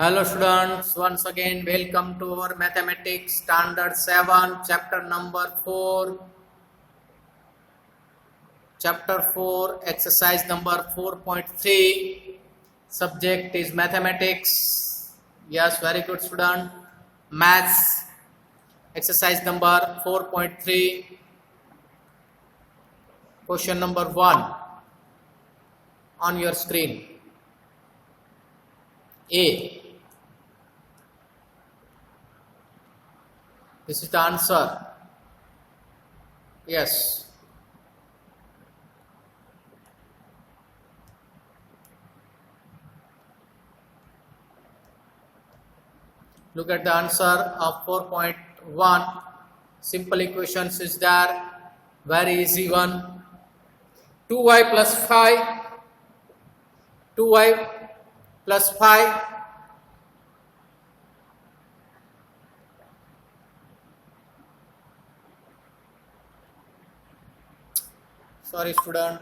Hello students, once again welcome to our Mathematics Standard 7, chapter number 4. Chapter 4, exercise number 4.3. Subject is Mathematics. Yes, very good student. Maths. Exercise number 4.3. Question number 1 on your screen. A. This is the answer. Yes. Look at the answer of 4.1. Simple equations is there. Very easy one. 2y plus 5. 2y plus 5. Sorry student,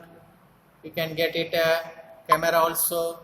you can get it camera also.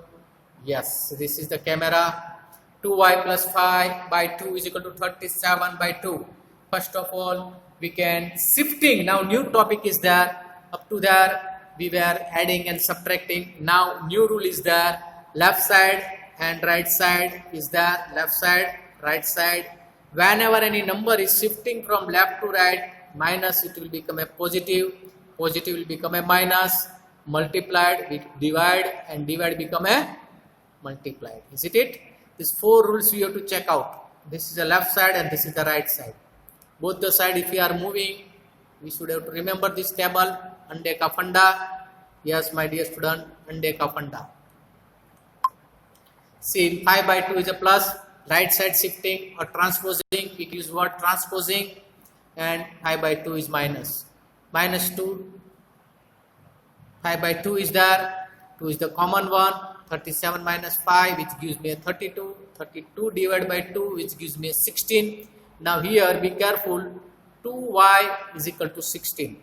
Yes, this is the camera. 2y plus 5 by 2 is equal to 37 by 2. First of all, we can shifting. Now new topic is there. Up to there we were adding and subtracting. Now new rule is there. Left side and right side is there. Left side, right side. Whenever any number is shifting from left to right, minus it will become a positive. Positive will become a minus. Multiplied with divide, and divide become a multiplied. Is it? These four rules we have to check out. This is the left side and this is the right side. Both the side, if we are moving, we should have to remember this table. Ande ka funda. Yes, my dear student, ande ka funda. See, 5 by 2 is a plus. Right side shifting or transposing. We use word transposing. And 5 by 2 is minus. Minus 2. 5 by 2 is there. 2 is the common one. 37 minus 5, which gives me a 32. 32 divided by 2, which gives me a 16. Now here, be careful. 2y is equal to 16.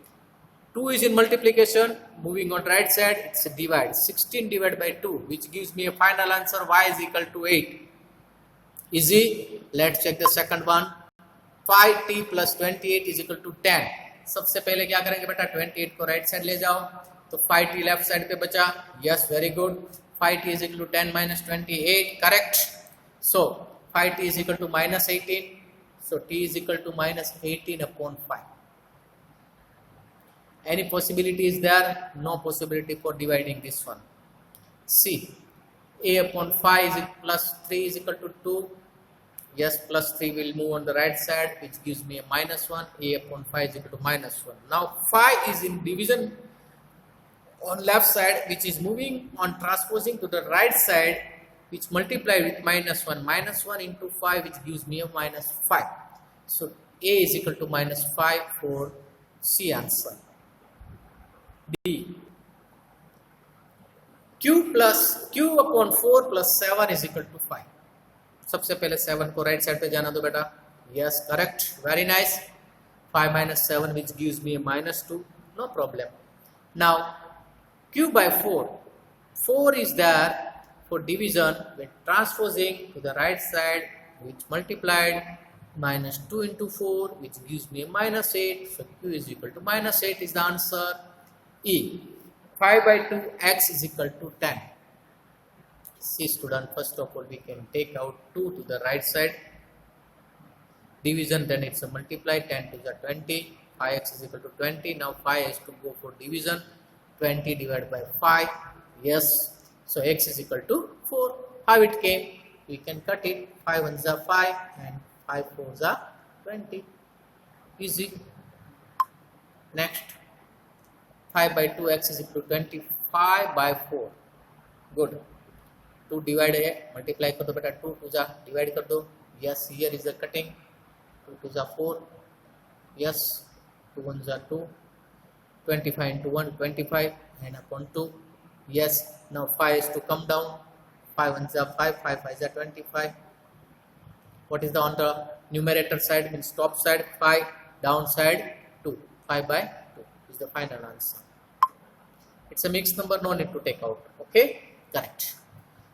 2 is in multiplication. Moving on right side, it's a divide. 16 divided by 2, which gives me a final answer. Y is equal to 8. Easy. Let's check the second one. 5t plus 28 is equal to 10. सबसे पहले क्या करेंगे बेटा, 28 को right side ले जाओ, तो 5t left side पे बचा. Yes, very good. 5t is equal to 10 minus 28, correct. So 5t is equal to minus 18. So t is equal to minus 18 upon 5. Any possibility is there? No possibility for dividing this one. C. A upon 5 is plus 3 is equal to 2. Yes, plus 3 will move on the right side, which gives me a minus 1. A upon 5 is equal to minus 1. Now 5 is in division on left side, which is moving on transposing to the right side, which multiply with minus 1. Minus 1 into 5, which gives me a minus 5. So A is equal to minus 5 for C answer. D. Q upon 4 plus 7 is equal to 5. सबसे पहले 7 को right side पे जाना दो बेटा. Yes, correct. Very nice. 5 minus 7, which gives me a minus 2. No problem. Now Q by 4. 4 is there for division when transposing to the right side, which multiplied minus 2 into 4, which gives me a minus 8. So Q is equal to minus 8 is the answer. E. 5 by 2 x is equal to 10. See student, first of all we can take out 2 to the right side. Division, then it's a multiply. 10 to the 20. 5x is equal to 20. Now 5 has to go for division. 20 divided by 5. Yes. So x is equal to 4. How it came? We can cut it. 5 ones are 5 and 5 fours are 20. Easy. Next. 5 by 2 x is equal to 25 by 4. Good. 2 divide है, multiply कर दो बेटा. 2 to the divide कर दो. Yes, here is the cutting. 2 to the 4. Yes. 2 ones are 2. 25 into 1, 25, and upon 2. Yes, now 5 is to come down. 5 ones are 5, 5 5s are 25. What is the on the numerator side, means top side 5, down side 2. 5 by 2 is the final answer. It's a mixed number, no need to take out. Okay, correct.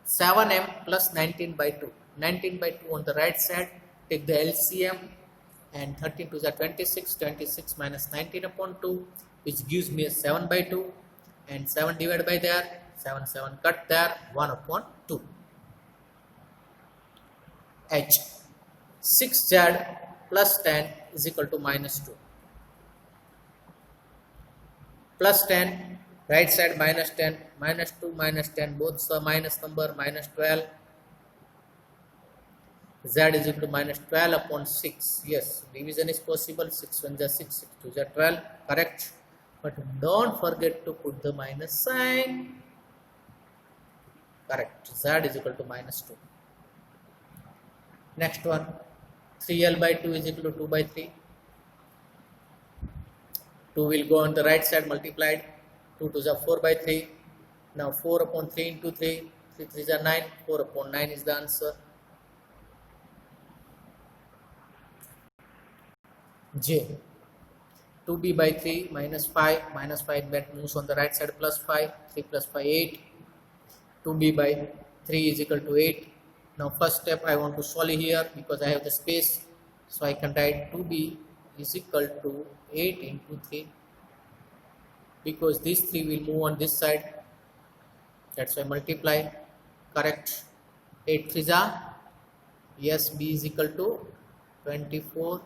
7m plus 19 by 2. 19 by 2 on the right side, take the LCM, and 13 to the 26, 26 minus 19 upon 2, which gives me a 7 by 2, and 7 divided by there, 7 7 cut there, 1 upon 2. H 6z plus 10 is equal to minus 2. Plus 10, right side minus 10, minus 2 minus 10, both are minus number, minus 12. Z is equal to minus 12 upon 6. Yes, division is possible. 6 1 is 6, 6 2 is 12. Correct. But don't forget to put the minus sign. Correct. Z is equal to minus 2. Next one. 3L by 2 is equal to 2 by 3. 2 will go on the right side multiplied. 2 2 is 4 by 3. Now 4 upon 3 into 3. 3 3 is 9. 4 upon 9 is the answer. J 2b by 3 minus 5 that moves on the right side plus 5, 3 plus 5 8, 2b by 3 is equal to 8. Now first step I want to solve here because I have the space, so I can write 2b is equal to 8 into 3 because these 3 will move on this side, that's why multiply. Correct. 8 3s are, yes, b is equal to 24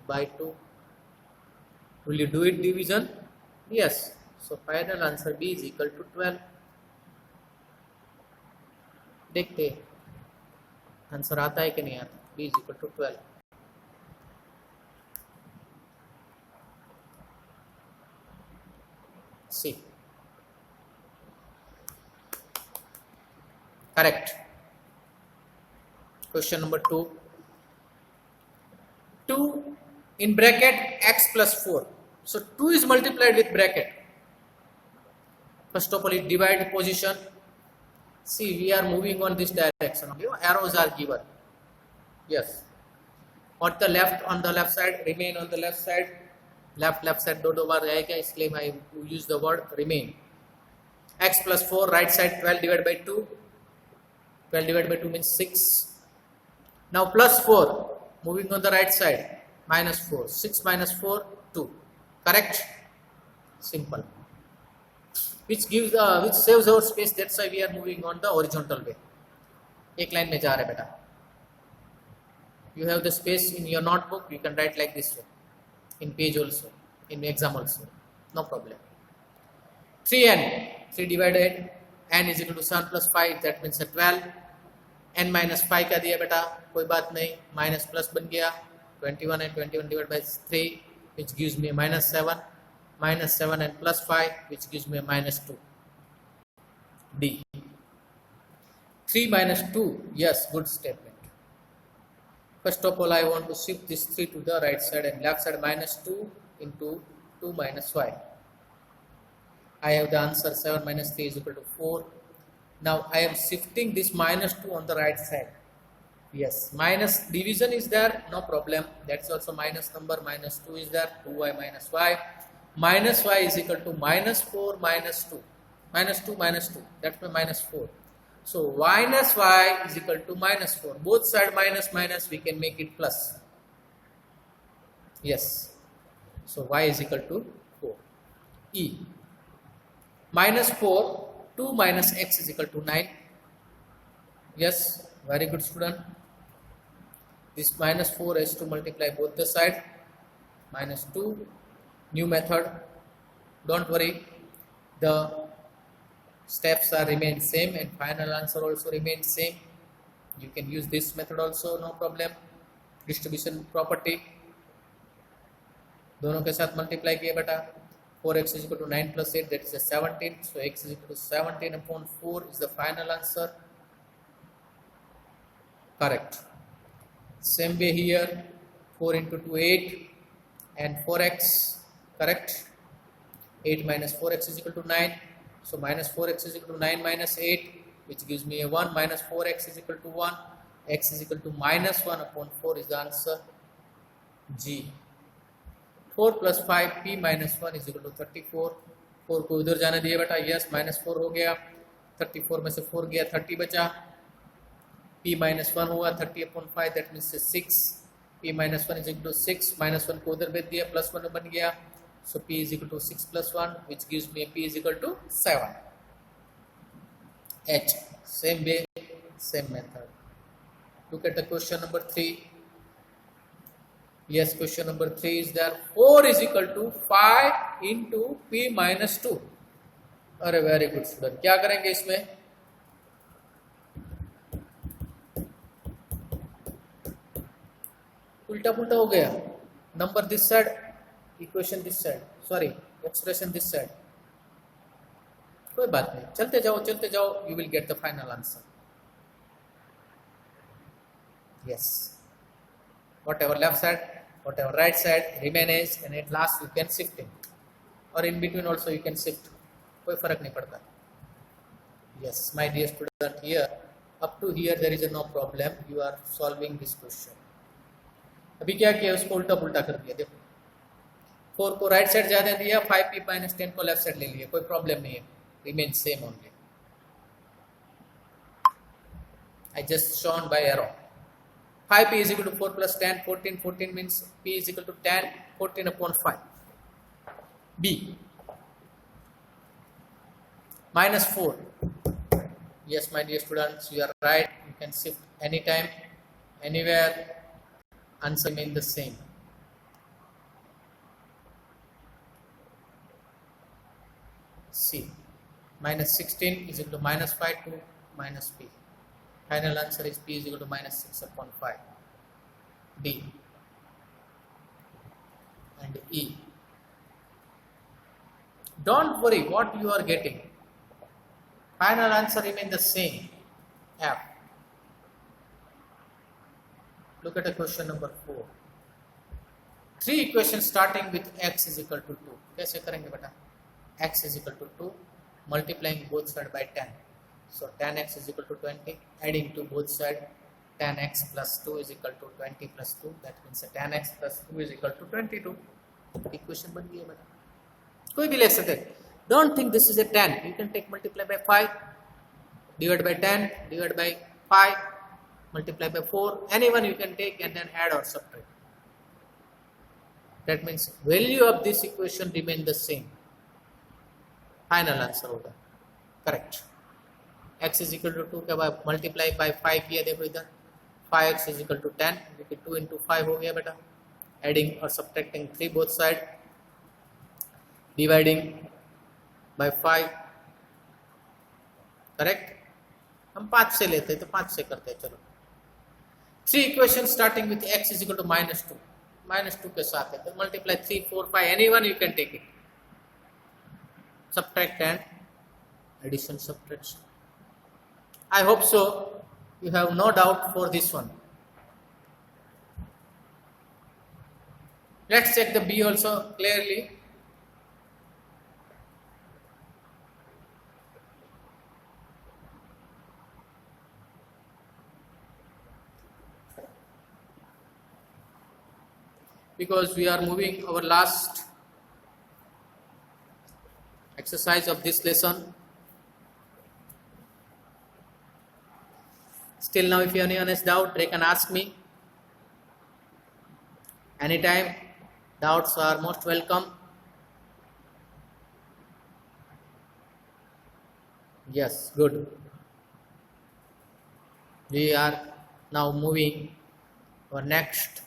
by 2. Will you do it division? Yes. So final answer B is equal to 12. देखते answer आता है कि नहीं आता. B is equal to 12. C. Correct. Question number 2. 2 in bracket x plus 4. So 2 is multiplied with bracket. First of all, it divide position. See, we are moving on this direction. Okay? Arrows are given. Yes. On the left side, remain on the left side. Left side dot over रहेगा, इसलिए I use the word remain. X plus 4, right side 12 divided by 2. 12 divided by 2 means 6. Now plus 4. Moving on the right side, minus 4. 6 minus 4, 2. Correct? Simple. Which saves our space. That's why we are moving on the horizontal way. एक line में जा रहे बेटा. You have the space in your notebook. You can write like this way. In page also, in exam also. No problem. 3n. 3 divided n is equal to 7 plus 5. That means 12. n minus 5 का दिया बेटा, कोई बात नहीं, minus plus बन गया. 21 and 21 divided by 3 which gives me a minus 7 and plus 5 which gives me a minus 2. D. 3 minus 2, yes, good statement. First of all, I want to shift this 3 to the right side and left side minus 2 into 2 minus 5. I have the answer 7 minus 3 is equal to 4. Now I am shifting this minus 2 on the right side. Yes, minus division is there, no problem. That's also minus number, minus 2 is there, 2y minus y. Minus y is equal to minus 4 minus 2. Minus 2 minus 2, that's my minus 4. So minus y is equal to minus 4. Both side minus minus, we can make it plus. Yes. So y is equal to 4. E. Minus 4, 2 minus x is equal to 9. Yes, very good student. This minus 4 has to multiply both the side. Minus 2. New method. Don't worry. The steps are remain same and final answer also remains same. You can use this method also, no problem. Distribution property. दोनों के साथ multiply किए बेटा. 4x is equal to 9 plus 8, that is a 17. So x is equal to 17 upon 4 is the final answer. Correct. Same way here, 4 into 2, 8 and 4x. Correct. 8 minus 4x is equal to 9. So minus 4x is equal to 9 minus 8, which gives me a 1. Minus 4x is equal to 1. X is equal to minus 1 upon 4 is the answer. G. 4 plus 5, p minus 1 is equal to 34. 4 को इधर जाने दिए बेटा, yes, minus 4 हो गया. 34 में से 4 गया, 30 बचा, p माइनस 1 हुआ 30/5, that means 6, p minus 1 is equal to 6, minus 1 को उधर भेज दिया, प्लस 1 बन गया, so p is equal to 6 plus 1 which gives me p is equal to 7. h, same way, same method. Look at the question number 3. Yes, question number 3 is there. 4 is equal to 5 into p minus 2. अरे very good student, क्या करेंगे इसमें? उल्टा पुल्टा हो गया, number this side, equation this side, sorry expression this side. कोई बात नहीं, चलते जाओ, you will get the final answer. Yes, whatever left side, whatever right side remain as, and at last you can shift it, or in between also you can shift, कोई फर्क नहीं पड़ता. Yes, my dear student, here up to here there is no problem, you are solving this question. अभी क्या किया, उसको उल्टा पुल्टा कर दिया. देखो 4 को राइट साइड ज्यादा दिया, 5p minus 10 को लेफ्ट साइड ले लिया, कोई प्रॉब्लम नहीं है, remain same only. I just shown by arrow. 5p is equal to 4 plus 10, 14 means p is equal to 10, 14 upon 5. B, minus 4. Yes, my dear students, you are right. You can shift anytime, anywhere, answer remain the same. C, minus 16 is equal to minus 5 to minus p. Final answer is p is equal to minus 6 upon 5. D and E. Don't worry what you are getting. Final answer remain the same. F. Look at the question number 4. 3 equations starting with x is equal to 2. कैसे करेंगे बेटा? X is equal to 2, multiplying both sides by 10. So tan x is equal to 20, adding to both sides, tan x plus 2 is equal to 20 plus 2, that means tan x plus 2 is equal to 22. Equation बन गई है बेटा, कोई भी ले सकते. Don't think this is a 10, you can take multiply by 5, divide by 10, divide by 5, multiply by 4, anyone you can take and then add or subtract. That means value of this equation remain the same. Final answer होगा correct. x is equal to 2 के बाद multiply by 5 किया, देखो इधर 5x is equal to 10, क्योंकि 2 into 5 हो गया बेटा, एडिंग और subtracting 3 both side, dividing by 5, correct. हम 5 से लेते हैं तो 5 से करते हैं. चलो 3 equation starting with x is equal to minus 2 के साथ है, तो multiply 3, 4, 5, anyone you can take it, subtract and addition, subtraction. I hope so. You have no doubt for this one. Let's check the B also clearly. Because we are moving our last exercise of this lesson. Still now, if anyone has doubt, they can ask me anytime. Doubts are most welcome. Yes, good. We are now moving our next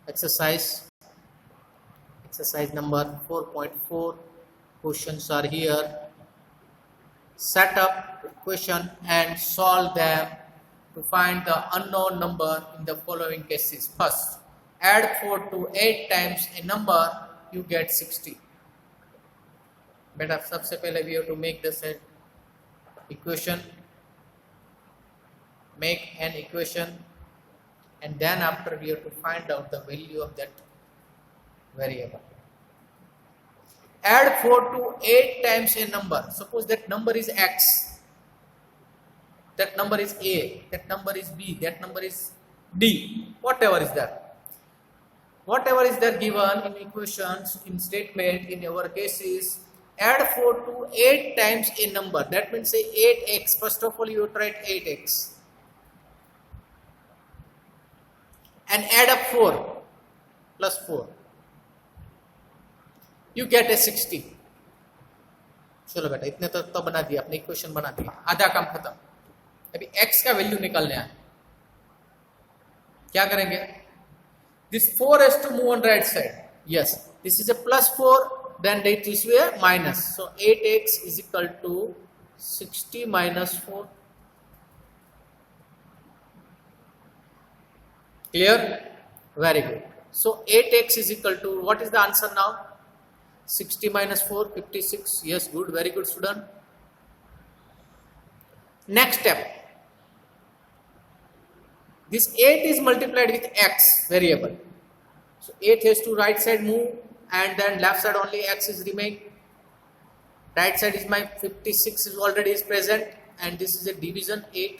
exercise. Exercise number 4.4. Questions are here. Set up equation and solve them to find the unknown number in the following cases. First, add 4 to 8 times a number, you get 60. But सबसे पहले we have to make this equation. Make an equation, and then after we have to find out the value of that variable. Add 4 to 8 times a number. Suppose that number is x, that number is a, that number is b, that number is d, whatever is there. Whatever is there given in equations, in statement, in our cases, add 4 to 8 times a number. That means say 8x. First of all, you write 8x and add up 4 plus 4. You get a 60. चलो बेटा इतने तो बना दिया, अपने equation बना दिया, आधा काम खत्म. अभी x का वैल्यू निकालने है. क्या करेंगे? This 4 has to move on right side. Yes, this is a plus 4, then it is a minus. So 8x is equal to 60 minus 4. Clear? Very good. So 8x is equal to, what is the answer now? 60 minus 4, 56. Yes, good. Very good, student. Next step. This 8 is multiplied with x variable. So 8 has to right side move and then left side only x is remain. Right side is my 56 is already is present and this is a division 8.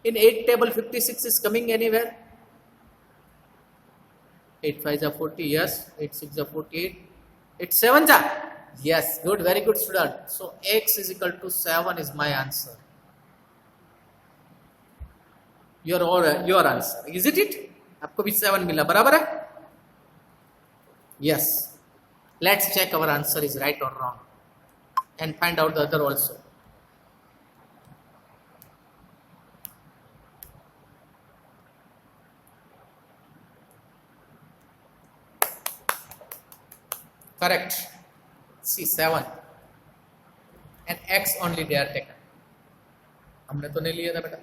In 8 table 56 is coming anywhere. 8 5 are 40, yes. 8 6 are 48. 8 7 are? Yes, good, very good student. So x is equal to 7 is my answer. Your answer. Is it? आपको भी 7 मिला, बराबर है? Yes. Let's check our answer is right or wrong and find out the other also. Correct. See 7 and x only they are taken. हमने तो नहीं लिया था बेटा.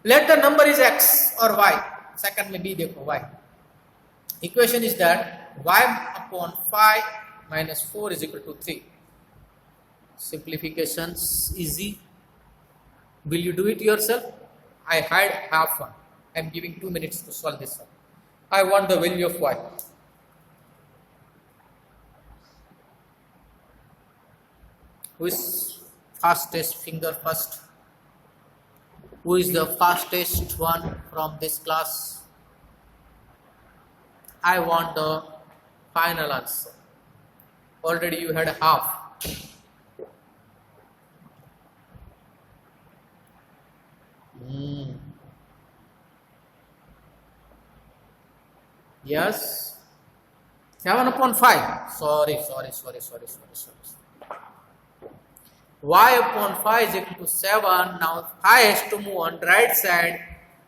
Let the number is x or y. Second में b देखो y. Equation is that y upon 5 minus 4 is equal to 3. Simplifications easy. Will you do it yourself? I had half one. I am giving 2 minutes to solve this one. I want the value of y. Who is fastest? Finger first. Who is the fastest one from this class? I want the final answer. Already you had half. Yes. 7 upon 5. Sorry. Y upon 5 is equal to 7. Now 5 has to move on right side.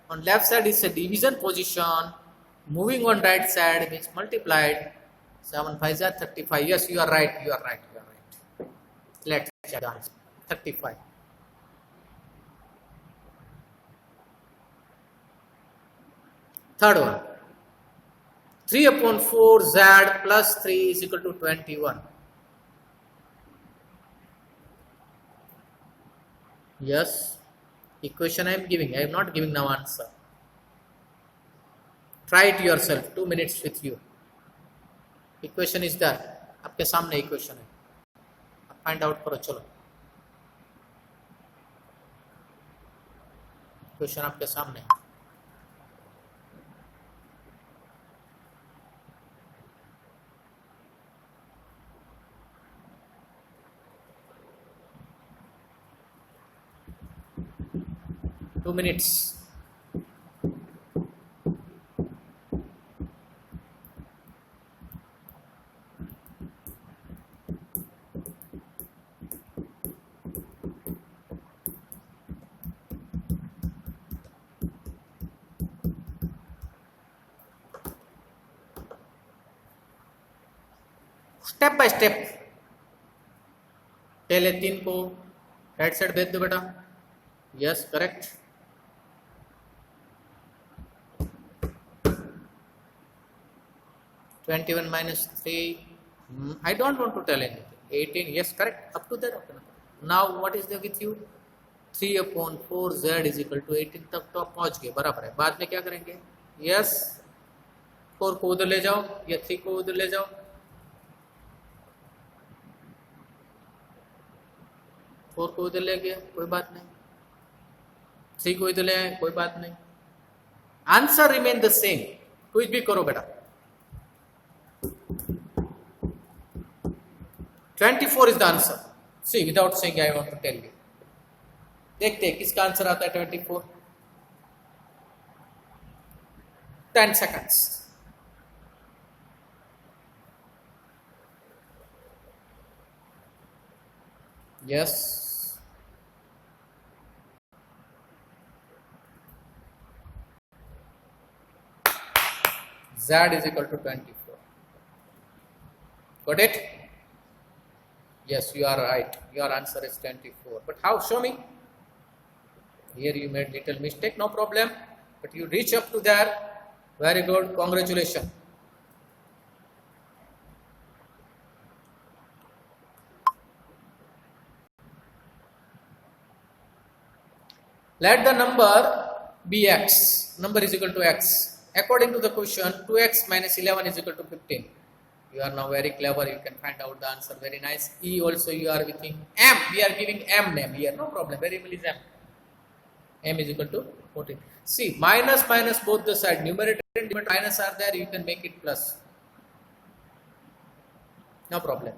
On left side is a division position. Moving on right side means multiplied. 7 5 are 35. Yes, you are right. Let's check the answer. 35. Third one. 3 upon 4 z plus 3 is equal to 21. Yes, equation I am giving. I am not giving now answer. Try it yourself. 2 minutes with you. Equation is there. आपके सामने equation है. Find out करो चलो. Equation आपके सामने है. Two minutes. Step by step. पहले 3 को राइट साइड भेज दो बेटा. Yes, correct. -21 minus 3. I don't want to tell anything. 18. Yes, correct. Up to that. Okay. Now what is there with you? 3 upon 4 z is equal to 18 तक तो आप पहुंच गए, बराबर है. बाद में क्या करेंगे? Yes. 4 को उधर ले जाओ या 3 को उधर ले जाओ. 4 को उधर ले गया, कोई बात नहीं. 3 को इधर ले आए, कोई बात नहीं. Answer remain the same. कुछ भी करो बेटा. 24 is the answer. See, without saying I want to tell you. देखते हैं किसका आंसर आता है 24. 10 seconds. Yes. Z is equal to 24. Got it? Yes, you are right. Your answer is 24. But how? Show me. Here you made little mistake, no problem. But you reach up to there. Very good. Congratulations. Let the number be x. Number is equal to x. According to the question, 2x minus 11 is equal to 15. You are now very clever. You can find out the answer. Very nice. E also you are giving m. We are giving m name here. No problem. Variable is m. M is equal to 14. See, minus minus both the side. Numerator and denominator minus are there. You can make it plus. No problem.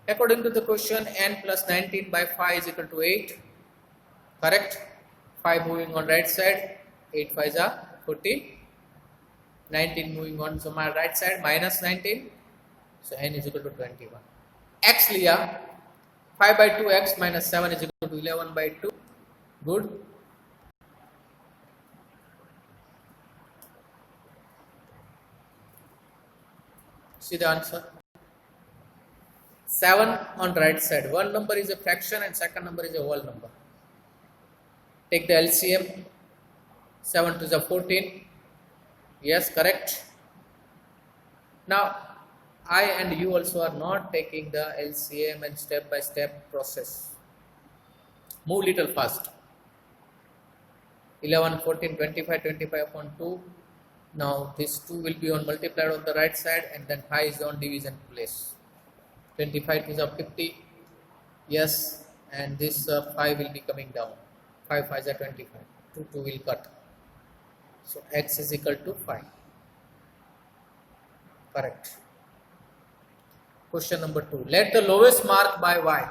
According to the question, n plus 19 by 5 is equal to 8. Correct? 5 moving on right side. 8 5s are 40. 19 moving on to my right side. Minus 19. So n is equal to 21. X liya. 5 by 2 x minus 7 is equal to 11 by 2. Good. See the answer. 7 on right side. One number is a fraction and second number is a whole number. Take the LCM. 7 to the 14. Yes, correct. Now, I and you also are not taking the LCM and step by step process. Move little fast. 11, 14, 25, 25 upon 2. Now, this 2 will be on multiplied on the right side and then 5 is on division place. 25 is of 50. Yes, and this 5 will be coming down. 5 5 is 25. 2 will cut. So, x is equal to 5. Correct. Question number 2. Let the lowest mark by y.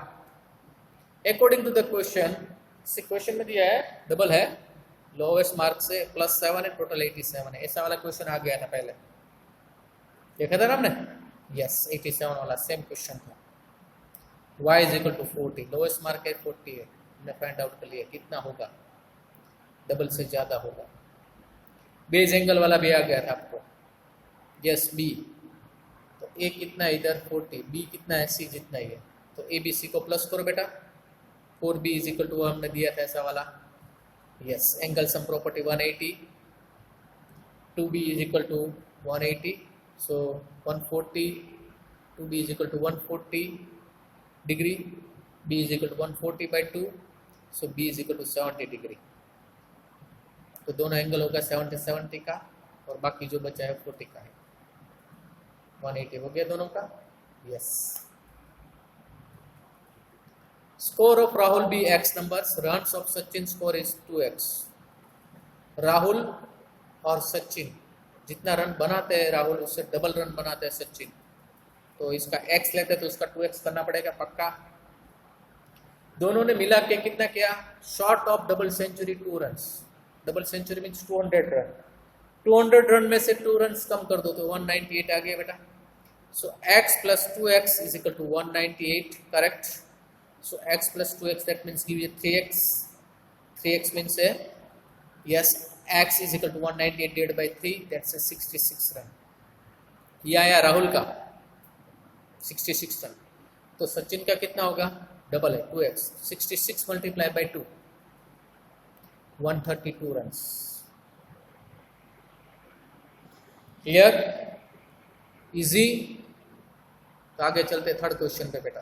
According to the question, see question में दिया है double है, lowest mark से +7 है, total 87 है. ऐसा वाला question आ गया था पहले, देखा था ना हमने? Yes, 87 वाला सेम क्वेश्चन था. y is equal to 40. lowest mark है 40 है. हमने फाइंड आउट कर लिया कितना होगा, डबल से ज्यादा होगा. बेस एंगल वाला भी आ गया था आपको. यस बी, तो ए कितना है इधर 40, बी कितना है सी जितना ही है, तो ए बी सी को प्लस करो बेटा. 4b इज इक्वल टू हमने दिया था ऐसा वाला. Yes, angle sum property 180. 2b is equal to 180, so 140. 2b is equal to 140 degree. b is equal to 140 by 2, so b is equal to 70 degree. तो दोनों एंगल होगा 70 का और बाकी जो बचा है 40 का है. 180 हो गया दोनों का. Yes. Score of Rahul be x numbers. Runs of Sachin score is 2x. Rahul और सचिन जितना रन बनाते हैं राहुल उससे डबल रन बनाते हैं सचिन. तो इसका x लेते तो उसका 2x करना पड़ेगा पक्का. दोनों ने मिला के कितना किया? Short of double century 2 runs. Double century means 200 run. 200 run में से 2 रन कम कर दो तो 198 आ गया बेटा. सो x plus 2x is equal to 198. Correct. So x plus 2x, that means give you 3x. 3x means yes, x is equal to 198 divided by 3. That's a 66 run. ये आया राहुल का 66 रन. तो सचिन का कितना होगा? डबल है 2x. 66 multiplied by 2, 132 runs. Clear? Easy. तो आगे चलते थर्ड क्वेश्चन पे बेटा.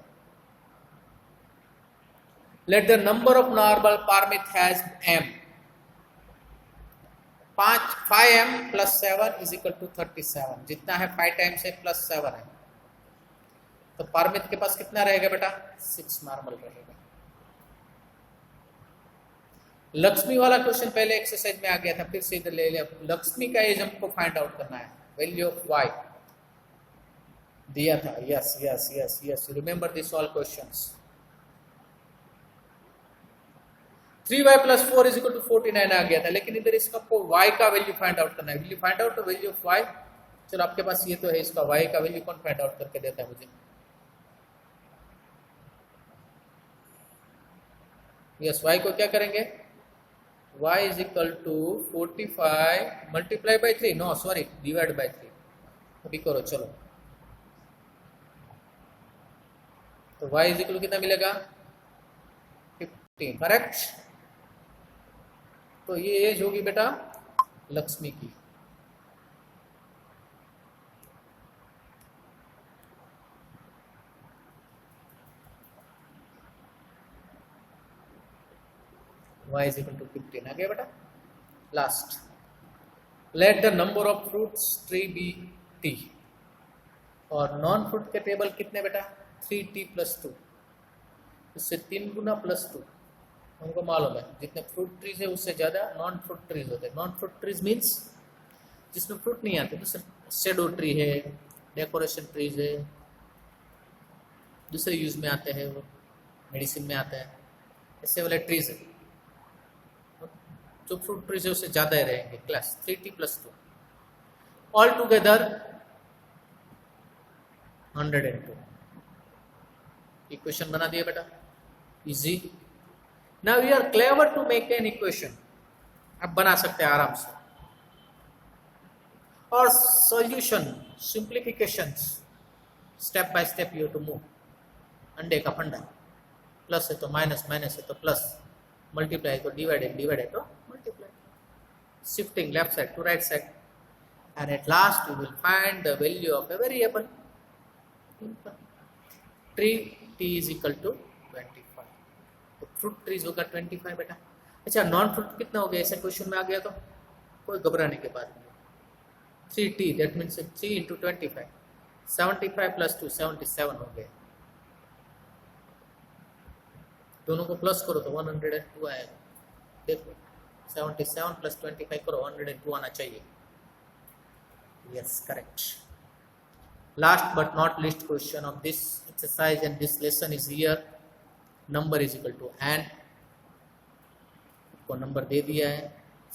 Let the number of normal Parmit has m. 5m plus 7 is equal to 37. जितना है 5 टाइम्स है प्लस 7 है, तो पारमित के पास कितना रहेगा बेटा? 6 नॉर्मल रहेगा. लक्ष्मी वाला क्वेश्चन पहले एक्सरसाइज में आ गया था, फिर से इधर ले लिया. लक्ष्मी का एज हमको फाइंड आउट करना है. Value of y. दिया था, yes yes yes yes, remember this all questions. 3y + 4 = 49 आ गया था, लेकिन इधर इसका आपको y का वैल्यू फाइंड आउट करना है। Will you find out the value of y? चलो आपके पास ये तो है, इसका y का वैल्यू कौन फाइंड आउट करके देता है मुझे? यस, y को क्या करेंगे? y = 45 multiply by 3, no sorry divide by 3। अभी करो चलो। तो y = कितना मिलेगा? 15, करेक्ट। तो ये एज होगी बेटा लक्ष्मी की। y = 15 आ गया बेटा। Last, let the number of fruits tree be t, और नॉन फ्रूट के टेबल कितने बेटा? 3t + 2, उससे 3 गुना +2। हमको मालूम है जितने फ्रूट ट्रीज है उससे ज्यादा नॉन फ्रूट ट्रीज होते हैं। नॉन फ्रूट ट्रीज मीन्स जिसमें फ्रूट नहीं आते, दूसरे शेडो ट्री है, डेकोरेशन ट्रीज है, दूसरे यूज में आते हैं, वो मेडिसिन में आते हैं, ऐसे वाले ट्रीज है। जो फ्रूट ट्रीज है उससे ज्यादा ही रहेंगे। Class 3t + 2 all together 102। Equation बना दिया बेटा, easy. Now we are clever to make an equation. अब बना सकते हैं आराम से। और solution simplifications step by step you to move. अंडे का फंडा, प्लस है तो माइनस, माइनस है तो प्लस, मल्टीप्लाई तो डिवाइडेड, डिवाइडेड तो multiply, shifting left side to right side, and at last we will find the value of a variable. Tree t = 25। तो फ्रूट ट्रीज होगा 25 बेटा। अच्छा, नॉन फ्रूट कितना हो गया? ऐसे क्वेश्चन में आ गया तो कोई घबराने के बाद नहीं। 3t दैट मीन्स 3 × 25, 75 + 2 77 हो गया। दोनों को प्लस करो तो 102 आएगा। देखो 77 + 25 करो, 102 आना चाहिए। Yes, correct. Last but not least question of this exercise and this lesson is here. Number is equal to n. को नंबर दे दिया है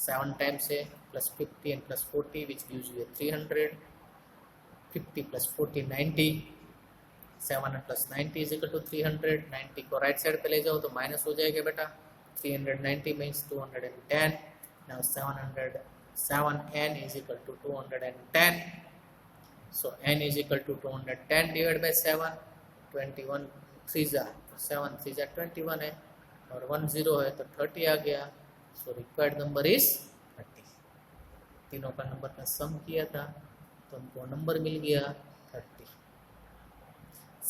7 टाइम्स है, +50 and +40 which gives you 300. 50 + 40 90. 7 and +90 is equal to 300. 90 को राइट साइड पे ले जाओ तो minus हो जाएगा बेटा। 390 means 210. Now 7n is equal to 210. So n is equal to 210 divided by 7. 21 3s are 7 3s are 21 है, और 1 0 है तो 30 आ गया। So required number is 30। तीनों का नंबर का सम किया था तो हमको नंबर मिल गया 30।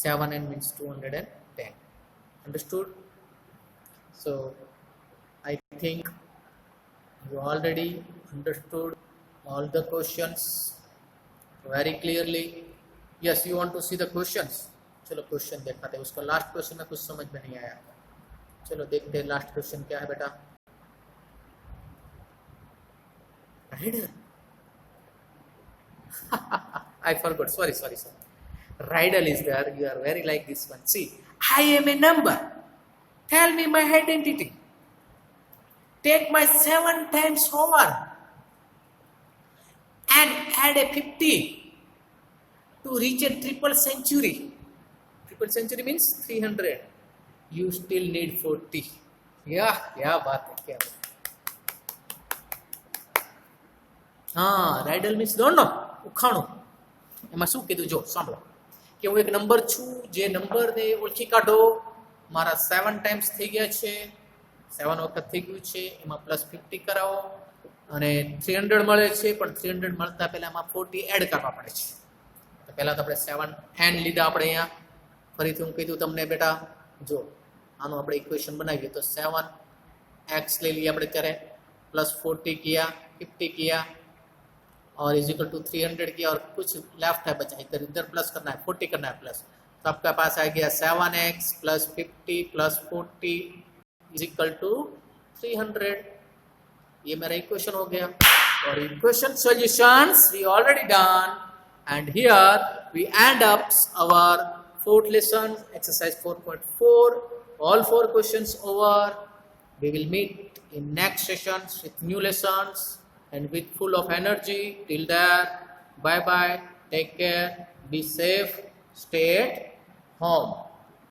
7n means 210। Understood? So I think you already understood all the questions very clearly. Yes, you want to see the questions? चलो क्वेश्चन देखते हैं। उसका लास्ट क्वेश्चन में कुछ समझ में नहीं आया, चलो देखते हैं लास्ट क्वेश्चन क्या है बेटा। Rider I forgot, sorry. Riddle is there, you are very like this one. See, I am a number, tell me my identity, take my 7 times over and add a 50 to reach a triple century. Triple century means 300. You still need 40. Yeah, क्या बात है, क्या बात। हाँ, Rydal means દોડનો, ઉખાણો। એમાં શું કીધું જો સાંભળો, કે હું એક નંબર છું, જે નંબરને ઓળખી કાઢો। મારા 7 ટાઈમ્સ થઈ ગયા છે, 7 વખત થઈ ગયું છે, એમાં +50 કરાવો અને 300 મળે છે, પણ 300 મળતા પહેલા એમાં 40 એડ કરવા પડે છે। તો પહેલા તો આપણે 7n લીધા આપણે અહીંયા। ફરીથી હું કીધું તમને બેટા, જો આનું આપણે ઇક્વેશન બનાવીએ તો 7x ले लिया આપણે ત્યારે, +40 किया, 50 किया और इज इक्वल टू 300 किया, और कुछ लेफ्ट है बचा, इधर प्लस करना है, 40 करना है प्लस। तो आपका पास आ गया 7x + 50 + 40 इज इक्वल टू 300। ये मेरा इक्वेशन हो गया। और equation solutions we already done, and here we end up our fourth lesson, exercise 4.4. All 4 questions over. We will meet in next sessions with new lessons and with full of energy. Till there, bye bye, take care, be safe, stay at home.